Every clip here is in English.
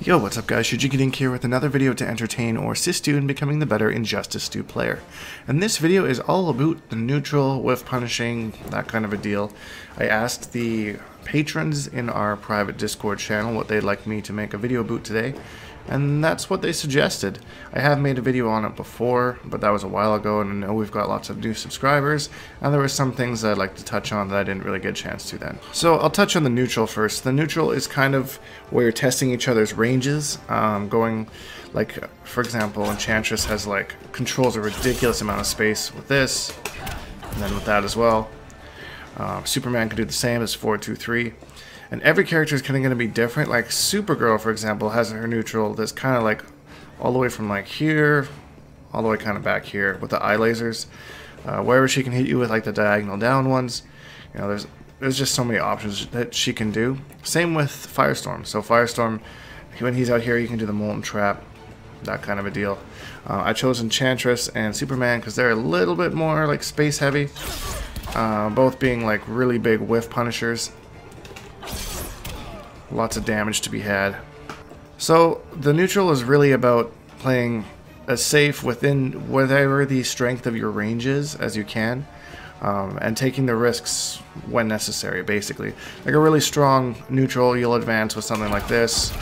Yo, what's up guys, Shujinkydink here with another video to entertain or assist you in becoming the better Injustice 2 player. And this video is all about the neutral, whiff punishing, that kind of a deal. I asked the patrons in our private Discord channel what they'd like me to make a video about today, and that's what they suggested. I have made a video on it before, but that was a while ago, and I know we've got lots of new subscribers, and there were some things I'd like to touch on that I didn't really get a chance to then. So I'll touch on the neutral first. The neutral is kind of where you're testing each other's ranges, going, like, for example, Enchantress has, like, controls a ridiculous amount of space with this, and then with that as well. Superman can do the same as 4-2-3. And every character is kind of going to be different. Like Supergirl, for example, has her neutral that's kind of like all the way from like here, all the way kind of back here with the eye lasers. Wherever she can hit you with like the diagonal down ones. You know, there's just so many options that she can do. Same with Firestorm. So Firestorm, when he's out here, you can do the Molten Trap, that kind of a deal. I chose Enchantress and Superman because they're a little bit more like space heavy. Both being like really big whiff punishers. Lots of damage to be had. So the neutral is really about playing as safe within whatever the strength of your range is as you can, and taking the risks when necessary, basically. Like a really strong neutral, you'll advance with something like this.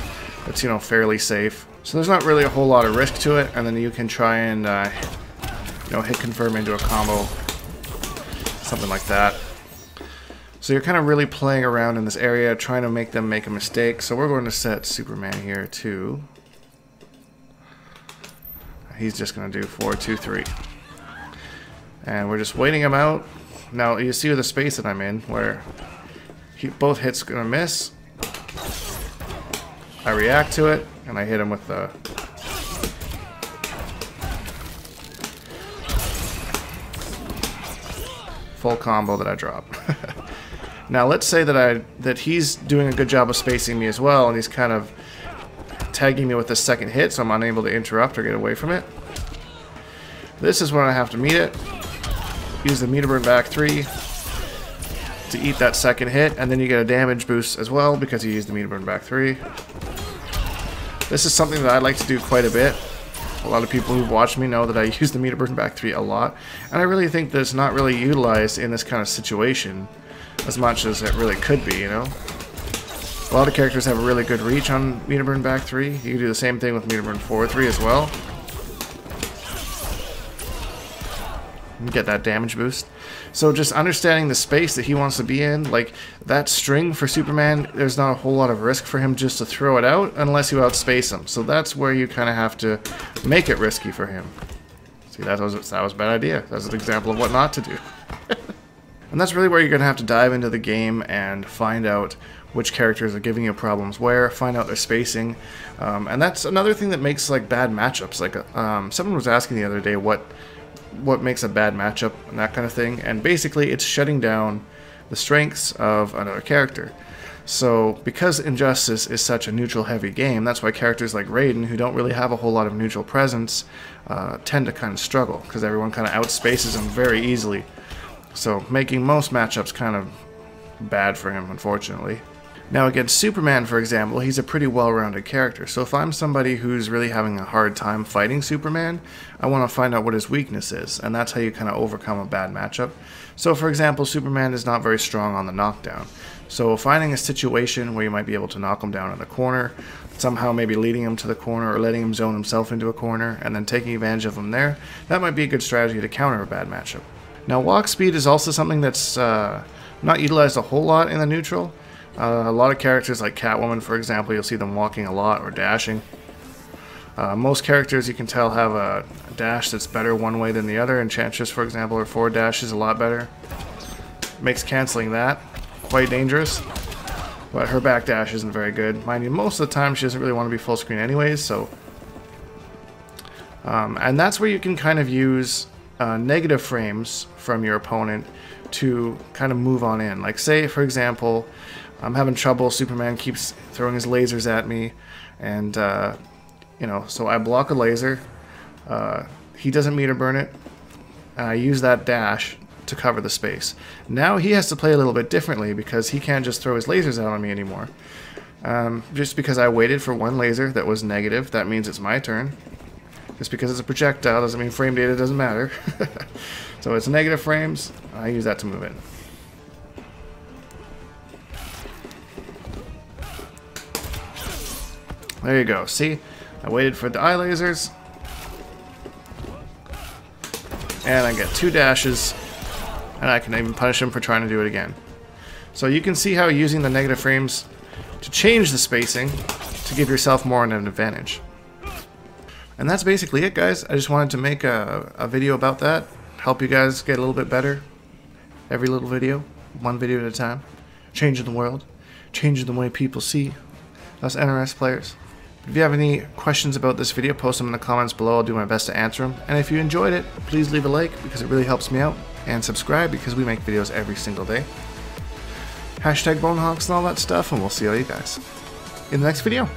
It's, you know, fairly safe. So there's not really a whole lot of risk to it, and then you can try and you know, hit confirm into a combo, something like that. So you're kind of really playing around in this area, trying to make them make a mistake. So we're going to set Superman here to... He's just going to do 4-2-3. And we're just waiting him out. Now you see the space that I'm in, where both hits going to miss. I react to it, and I hit him with the... full combo that I drop. Now let's say that he's doing a good job of spacing me as well, and he's kind of tagging me with the second hit, so I'm unable to interrupt or get away from it. This is when I have to meet it. Use the meter burn back 3 to eat that second hit, and then you get a damage boost as well because you used the meter burn back 3. This is something that I like to do quite a bit. A lot of people who've watched me know that I use the meter burn back 3 a lot, and I really think that it's not really utilized in this kind of situation as much as it really could be, you know? A lot of characters have a really good reach on meter burn back 3. You can do the same thing with meter burn 4-3 as well. And get that damage boost. So just understanding the space that he wants to be in, like that string for Superman, there's not a whole lot of risk for him just to throw it out unless you outspace him. So that's where you kind of have to make it risky for him. See, that was a bad idea. That's an example of what not to do. And that's really where you're going to have to dive into the game and find out which characters are giving you problems where, find out their spacing. And that's another thing that makes like bad matchups. Like someone was asking the other day what makes a bad matchup and that kind of thing. And basically it's shutting down the strengths of another character. So because Injustice is such a neutral heavy game, that's why characters like Raiden, who don't really have a whole lot of neutral presence, tend to kind of struggle because everyone kind of outspaces them very easily. So making most matchups kind of bad for him, unfortunately. Now against Superman, for example, he's a pretty well-rounded character. So if I'm somebody who's really having a hard time fighting Superman, I want to find out what his weakness is, and that's how you kind of overcome a bad matchup. So for example, Superman is not very strong on the knockdown. So finding a situation where you might be able to knock him down in a corner, somehow maybe leading him to the corner or letting him zone himself into a corner, and then taking advantage of him there, that might be a good strategy to counter a bad matchup. Now walk speed is also something that's not utilized a whole lot in the neutral. A lot of characters like Catwoman, for example, you'll see them walking a lot or dashing. Most characters you can tell have a dash that's better one way than the other. Enchantress, for example, her forward dash is a lot better. Makes canceling that quite dangerous. But her back dash isn't very good. Mind you, most of the time she doesn't really want to be full screen anyways, so... and that's where you can kind of use negative frames from your opponent to kind of move on in. Like say, for example, I'm having trouble, Superman keeps throwing his lasers at me, and you know, so I block a laser, he doesn't meter burn it, and I use that dash to cover the space. Now he has to play a little bit differently because he can't just throw his lasers out on me anymore. Just because I waited for one laser that was negative, that means it's my turn. Just because it's a projectile doesn't mean frame data doesn't matter. So it's negative frames, I use that to move it. There you go, see? I waited for the eye lasers. And I get 2 dashes, and I can even punish him for trying to do it again. So you can see how using the negative frames to change the spacing to give yourself more of an advantage. And that's basically it, guys. I just wanted to make a video about that, help you guys get a little bit better. Every little video, one video at a time, changing the world, changing the way people see us NRS players. If you have any questions about this video, post them in the comments below. I'll do my best to answer them. And if you enjoyed it, please leave a like because it really helps me out. And subscribe because we make videos every single day. Hashtag Bonehawks and all that stuff, and we'll see all you guys in the next video.